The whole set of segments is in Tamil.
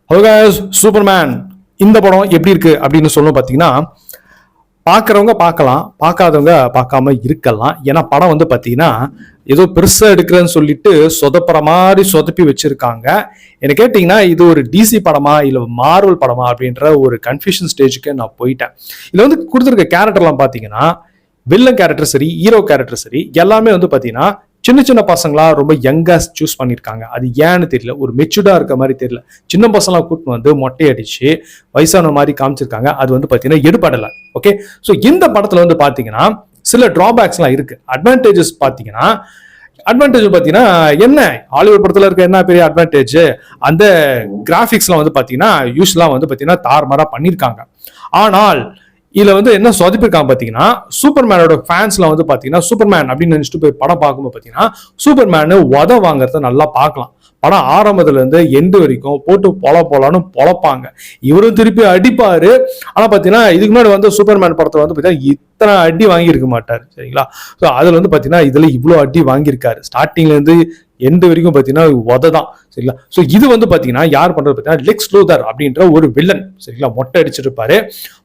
ஹலோ गाइस, சூப்பர்மேன் இந்த படம் எப்படி இருக்கு அப்படின்னு சொல்லணும் பார்த்தீங்கன்னா, பார்க்குறவங்க பார்க்கலாம், பார்க்காதவங்க பார்க்காம இருக்கலாம். ஏன்னா படம் வந்து பார்த்தீங்கன்னா ஏதோ பெருசா எடுக்கிறேன்னு சொல்லிட்டு சொதப்புற மாதிரி சொதப்பி வச்சிருக்காங்க. என்ன கேட்டிங்கன்னா இது ஒரு டிசி படமா இல்லை மார்வல் படமா அப்படின்ற ஒரு கன்ஃபியூஷன் ஸ்டேஜுக்கு நான் போயிட்டேன். இதில் வந்து கொடுத்துருக்க கேரக்டர்லாம் பார்த்தீங்கன்னா வில்லன் கேரக்டர் சரி, ஹீரோ கேரக்டர் சரி, எல்லாமே வந்து பார்த்தீங்கன்னா சின்ன சின்ன பசங்களா ரொம்ப யங்கா சூஸ் பண்ணியிருக்காங்க. அது ஏன்னு தெரியல, ஒரு மெச்சூர்டா இருக்க மாதிரி தெரியல. சின்ன பசங்களா கூட்டு வந்து மொட்டை அடிச்சு வயசான மாதிரி காமிச்சிருக்காங்க. அது வந்து பார்த்தீங்கன்னா எடுபடலை. ஓகே, ஸோ இந்த படத்துல வந்து பார்த்தீங்கன்னா சில டிராபேக்ஸ்லாம் இருக்கு. அட்வான்டேஜஸ் பார்த்தீங்கன்னா என்ன ஹாலிவுட் படத்துல இருக்க என்ன பெரிய அட்வான்டேஜ், அந்த கிராஃபிக்ஸ்லாம் வந்து பார்த்தீங்கன்னா யூஸ்வலா வந்து பார்த்தீங்கன்னா தாறுமாறா பண்ணியிருக்காங்க. ஆனால் இதுல வந்து என்ன சொதப்பிருக்காங்க பாத்தீங்கன்னா, சூப்பர்மேனோட ஃபேன்ஸ்ல வந்து பாத்தீங்கன்னா சூப்பர்மேன் அப்படின்னு நினைச்சிட்டு போய் படம் பார்க்கும்போது பாத்தீங்கன்னா சூப்பர்மேனு உத வாங்குறத நல்லா பார்க்கலாம். படம் ஆரம்பத்துல இருந்து எண்டு வரைக்கும் போட்டு பொலன்னு பொழப்பாங்க. இவரும் திருப்பி அடிப்பாரு. ஆனா பாத்தீங்கன்னா இதுக்கு முன்னாடி வந்து சூப்பர்மேன் படத்துல வந்து பாத்தீங்கன்னா இத்தனை அடி வாங்கியிருக்க மாட்டாரு. சரிங்களா? ஸோ அதுல வந்து பாத்தீங்கன்னா இதுல இவ்வளவு அடி வாங்கியிருக்காரு. ஸ்டார்டிங்ல இருந்து எண்டு வரைக்கும் பாத்தீங்கன்னா உததான். சரிங்களா? ஸோ இது வந்து பாத்தீங்கன்னா யார் பண்றது பாத்தீங்கன்னா லெக்ஸ் லூதர் அப்படின்ற ஒரு வில்லன். சரிங்களா? மொட்டை அடிச்சிட்டு இருப்பாரு.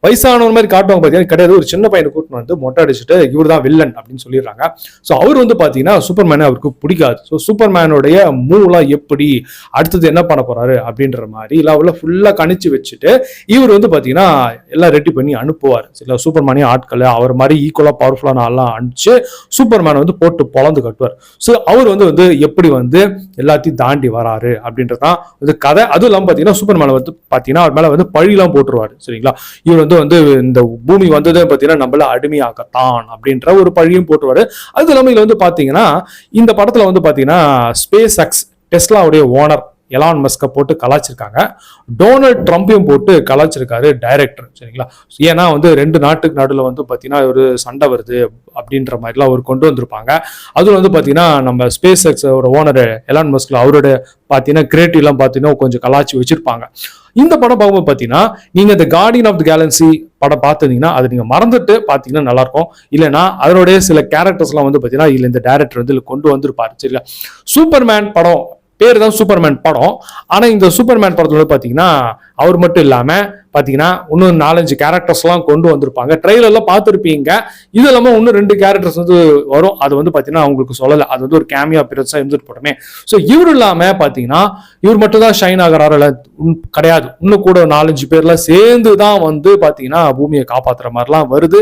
வயசானவர் மாதிரி காட்டுவாங்க பாத்தீங்கன்னா கிடையாது, ஒரு சின்ன பையனை கூட்டு வந்து மொட்டை அடிச்சுட்டு இவர் தான் வில்லன் அப்படின்னு சொல்லிடுறாங்க. ஸோ அவர் வந்து பாத்தீங்கன்னா சூப்பர்மேனை அவருக்கு பிடிக்காது. ஸோ சூப்பர்மேனுடைய மூவ்லாம் எப்படி, அடுத்தது என்ன பண்ண போறாரு அப்படின்ற மாதிரி லெவலில் ஃபுல்லா கணிச்சு வச்சுட்டு இவர் வந்து பாத்தீங்கன்னா எல்லாம் ரெடி பண்ணி அனுப்புவார். சரிங்களா? சூப்பர்மேனையும் ஆட்கள் அவர் மாதிரி ஈக்குவலா பவர்ஃபுல்லான ஆள்லாம் அனுப்பிச்சு சூப்பர்மேனை வந்து போட்டு பொழந்து கட்டுவார். ஸோ அவர் வந்து எப்படி வந்து எல்லாத்தையும் தாண்டி வராரு அப்படின்றதான் வந்து கதை. அதுவும் இல்லாமல் பார்த்தீங்கன்னா சூப்பர்மேன் வந்து பார்த்தீங்கன்னா அவர் மேலே வந்து பழிலாம் போட்டுருவாரு. சரிங்களா? இவர் வந்து இந்த பூமி வந்ததே பார்த்தீங்கன்னா நம்மள அடிமையாகத்தான் அப்படின்ற ஒரு பழியும் போட்டுருவாரு. அது இல்லாமல் இதுல வந்து பார்த்தீங்கன்னா இந்த படத்துல வந்து பார்த்தீங்கன்னா ஸ்பேஸ் எக்ஸ் டெஸ்லாவுடைய ஓனர் எலான் மஸ்கை போட்டு கலாச்சிருக்காங்க. டொனால்ட் ட்ரம்பையும் போட்டு கலாச்சிருக்காரு டைரக்டர். சரிங்களா? ஏன்னா வந்து ரெண்டு நாட்டுக்கு நடுவில் வந்து பார்த்தீங்கன்னா ஒரு சண்டை வருது அப்படின்ற மாதிரிலாம் அவர் கொண்டு வந்திருப்பாங்க. அதுவும் வந்து பார்த்தீங்கன்னா நம்ம ஸ்பேஸ் எக்ஸோட ஓனர் எலான் மஸ்கில் அவரோட பார்த்தீங்கன்னா கிரியேட்டிவ்லாம் பார்த்தீங்கன்னா கொஞ்சம் கலாச்சி வச்சிருப்பாங்க. இந்த படம் பார்க்கும்போது பார்த்தீங்கன்னா நீங்க இந்த கார்டியன் ஆஃப் தி கேலக்ஸி படம் பார்த்தீங்கன்னா அதை நீங்க மறந்துட்டு பார்த்தீங்கன்னா நல்லா இருக்கும். இல்லைன்னா அதனுடைய சில கேரக்டர்ஸ்லாம் வந்து பார்த்தீங்கன்னா இல்லை இந்த டைரக்டர் வந்து கொண்டு வந்திருப்பாரு. சரிங்களா? சூப்பர்மேன் படம் பேர் தான் சூப்பர்மேன் படம். ஆனா இந்த சூப்பர்மேன் படத்துல பாத்தீங்கன்னா அவர் மட்டும் இல்லாம பாத்தீங்கன்னா இன்னும் 4-5 கேரக்டர்ஸ் எல்லாம் கொண்டு வந்திருப்பாங்க. ட்ரெயிலர்லாம் பார்த்துருப்பீங்க. இது இல்லாம இன்னும் 2 கேரக்டர்ஸ் வந்து வரும். அது வந்து பாத்தீங்கன்னா அவங்களுக்கு சொல்லலை, அது வந்து ஒரு கேமியா பீரியட்ஸா இருந்துட்டு போட்டோமே. ஸோ இவர் இல்லாம பாத்தீங்கன்னா இவர் மட்டும் தான் ஷைன் ஆகிறாரு கிடையாது. இன்னும் கூட 4-5 பேர்லாம் சேர்ந்து தான் வந்து பாத்தீங்கன்னா பூமியை காப்பாத்துற மாதிரிலாம் வருது.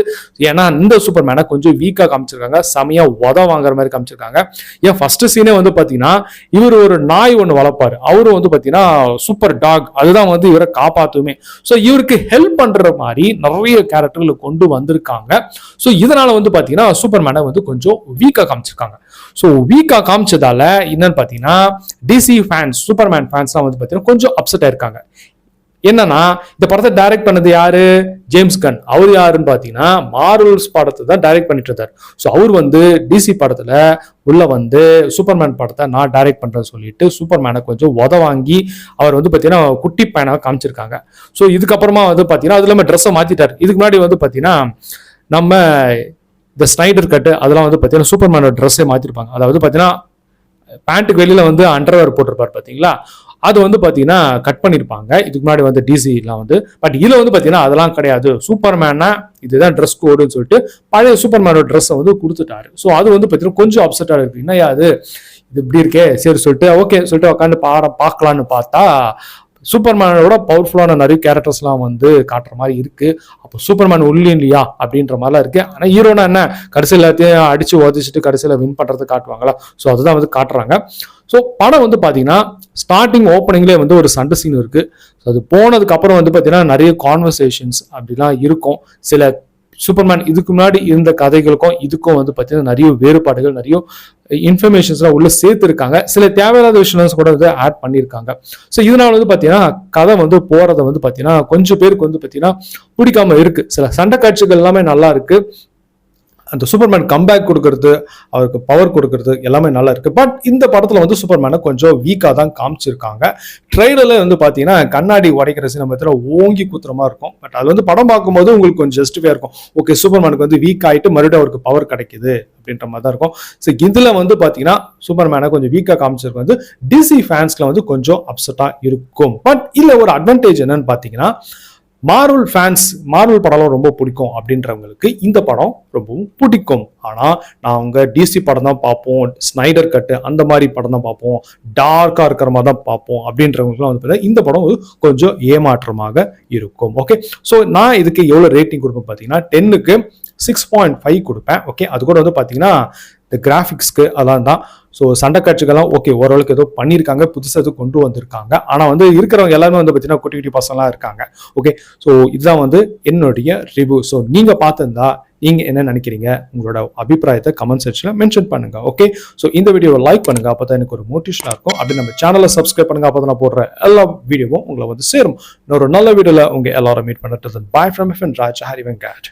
ஏன்னா இந்த சூப்பர்மேனை கொஞ்சம் வீக்கா காமிச்சிருக்காங்க, செமையா உத வாங்குற மாதிரி காமிச்சிருக்காங்க. ஏன் ஃபர்ஸ்ட் சீனே வந்து பாத்தீங்கன்னா இவர் ஒரு நாய் ஒன்று வளர்ப்பாரு. அவரும் வந்து பாத்தீங்கன்னா சூப்பர் டாக், அதுதான் வந்து இவரை காப்பாத்துமே. ஸோ இவருக்கு ஹெல்ப் பண்ற மாதிரி நிறைய கேரக்டர்களை கொண்டு வந்திருக்காங்க. ஸோ இதனால வந்து பாத்தீங்கன்னா சூப்பர்மேனை வந்து கொஞ்சம் வீக்கா காமிச்சிருக்காங்க. ஸோ வீக்கா காமிச்சதால என்னன்னு பாத்தீங்கன்னா டிசி ஃபேன்ஸ், சூப்பர்மேன் ஃபேன்ஸ்லாம் வந்து பாத்தீங்கன்னா கொஞ்சம் அப்செட் ஆயிருக்காங்க. என்னன்னா இந்த படத்தை டைரக்ட் பண்ணது யாரு? ஜேம்ஸ் கன். அவர் யாருன்னு பாத்தீங்கன்னா மார்வல்ஸ் படத்தை தான் டைரக்ட் பண்ணிட்டு இருந்தார். ஸோ அவர் வந்து டிசி படத்துல உள்ள வந்து சூப்பர்மேன் படத்தை நான் டைரக்ட் பண்றேன்னு சொல்லிட்டு சூப்பர்மேனை கொஞ்சம் உத வாங்கி அவர் வந்து பாத்தீங்கன்னா குட்டி பையனாக காமிச்சிருக்காங்க. ஸோ இதுக்கப்புறமா வந்து பாத்தீங்கன்னா அது இல்லாம ட்ரெஸ்ஸை மாத்திட்டாரு. இதுக்கு முன்னாடி வந்து பாத்தீங்கன்னா நம்ம இந்த ஸ்னைடர் கட்டு அதெல்லாம் வந்து பாத்தீங்கன்னா சூப்பர்மேனோட ட்ரெஸ்ஸை மாத்திருப்பாங்க. அதாவது பாத்தீங்கன்னா பேண்ட்டுக்கு வெளியில வந்து அண்டர்வேர் போட்டிருப்பாரு பாத்தீங்களா, அது வந்து பாத்தீங்கன்னா கட் பண்ணிருப்பாங்க இதுக்கு முன்னாடி வந்து டிசிலாம் வந்து. பட் இதுல வந்து பாத்தீங்கன்னா அதெல்லாம் கிடையாது. சூப்பர்மேனா இதுதான் ட்ரெஸ் கோடுன்னு சொல்லிட்டு பழைய சூப்பர்மேனோட ட்ரெஸ்ஸை வந்து கொடுத்துட்டாரு. ஸோ அது வந்து பாத்தீங்கன்னா கொஞ்சம் அப்செட்டா இருக்கு. என்னையா அது இது இப்படி இருக்கே, சரி சொல்லிட்டு ஓகே சொல்லிட்டு உட்காந்து பார்க்கலான்னு பார்த்தா சூப்பர்மேனோட பவர்ஃபுல்லான நிறைய கேரக்டர்ஸ்லாம் வந்து காட்டுற மாதிரி இருக்கு. அப்போ சூப்பர்மேன் உள்ளே இல்லையா அப்படின்ற மாதிரிலாம் இருக்கு. ஆனால் ஹீரோனா என்ன, கடைசியில் எல்லாத்தையும் அடிச்சு உதச்சிட்டு கடைசியில் வின் பண்றது காட்டுவாங்களா? ஸோ அதுதான் வந்து காட்டுறாங்க. ஸோ படம் வந்து பார்த்தீங்கன்னா ஸ்டார்டிங் ஓப்பனிங்லேயே வந்து ஒரு சண்டை சீன் இருக்கு. ஸோ அது போனதுக்கு அப்புறம் வந்து பார்த்தீங்கன்னா நிறைய கான்வர்சேஷன்ஸ் அப்படிலாம் இருக்கும். சில சூப்பர்மேன் இதுக்கு முன்னாடி இருந்த கதைகளுக்கும் இதுக்கும் வந்து பார்த்தீங்கன்னா நிறைய வேறுபாடுகள், நிறைய இன்ஃபர்மேஷன்ஸ்லாம் உள்ள சேர்த்துருக்காங்க. சில தேவையில்லாத விஷயம்ஸ் கூட வந்து ஆட் பண்ணியிருக்காங்க. ஸோ இதனால வந்து பார்த்தீங்கன்னா கதை வந்து போறதை வந்து பார்த்தீங்கன்னா கொஞ்சம் பேருக்கு வந்து பார்த்தீங்கன்னா பிடிக்காம இருக்கு. சில சண்டை காட்சிகள் எல்லாமே நல்லா இருக்கு. அந்த சூப்பர்மேன் கம்பேக் கொடுக்கறது, அவருக்கு பவர் கொடுக்கறது எல்லாமே நல்லா இருக்கு. பட் இந்த படத்துல வந்து சூப்பர்மேனை கொஞ்சம் வீக்கா தான் காமிச்சிருக்காங்க. ட்ரெய்லர்ல வந்து பாத்தீங்கன்னா கண்ணாடி உடைக்கிற சீன் நம்ம ஓங்கி குத்துற மாதிரி இருக்கும். பட் அது வந்து படம் பார்க்கும்போது உங்களுக்கு கொஞ்சம் ஜஸ்டிஃபையா இருக்கும். ஓகே, சூப்பர்மேனுக்கு வந்து வீக் ஆயிட்டு மறுபடியும் அவருக்கு பவர் கிடைக்குது அப்படின்ற மாதிரி தான் இருக்கும். ஸோ இதுல வந்து பாத்தீங்கன்னா சூப்பர்மேனை கொஞ்சம் வீக்கா காமிச்சிருக்கு வந்து டிசி ஃபேன்ஸ்ல வந்து கொஞ்சம் அப்செட்டா இருக்கும். பட் இல்ல ஒரு அட்வான்டேஜ் என்னன்னு பாத்தீங்கன்னா, மார்வல் ஃபேன்ஸ், மார்வல் படம் ரொம்ப பிடிக்கும் அப்படின்றவங்களுக்கு இந்த படம் ரொம்பவும் பிடிக்கும். ஆனா நாங்க டிசி படம் தான் பார்ப்போம், ஸ்னைடர் கட்டு அந்த மாதிரி படம் தான் பார்ப்போம், டார்க்கா இருக்கிற மாதிரி தான் பார்ப்போம் அப்படின்றவங்களுக்குலாம் வந்து இந்த படம் கொஞ்சம் ஏமாற்றமாக இருக்கும். ஓகே, ஸோ நான் இதுக்கு எவ்வளவு ரேட்டிங் கொடுப்பேன் பார்த்தீங்கன்னா 10க்கு 6.5 கொடுப்பேன். ஓகே, அது கூட வந்து பார்த்தீங்கன்னா இந்த கிராஃபிக்ஸ்க்கு அதான் தான். ஸோ சண்டை காட்சிகள்லாம் ஓகே, ஓரளவுக்கு ஏதோ பண்ணியிருக்காங்க, புதுசாக எதுவும் கொண்டு வந்திருக்காங்க. ஆனால் வந்து இருக்கிறவங்க எல்லாமே வந்து பார்த்தீங்கன்னா குட்டி குட்டி பசங்களாம் இருக்காங்க. ஓகே, ஸோ இதுதான் வந்து என்னுடைய ரிவ்யூ. ஸோ நீங்கள் பார்த்துருந்தா நீங்கள் என்ன நினைக்கிறீங்க, உங்களோட அபிப்பிராயத்தை கமெண்ட் செக்ஷனில் மென்ஷன் பண்ணுங்க. ஓகே, ஸோ இந்த வீடியோவை லைக் பண்ணுங்க, அப்போ தான் எனக்கு ஒரு மோட்டிவேஷனாக இருக்கும். அப்படி நம்ம சேனலை சப்ஸ்கிரைப் பண்ணுங்க, அப்போ தான் நான் போடுற எல்லா வீடியோவும் உங்களை வந்து சேரும். இன்னொரு நல்ல வீடியோவில் உங்கள் எல்லாரும் மீட் பண்ணிட்டு bye from FN Raj Hari Venkat.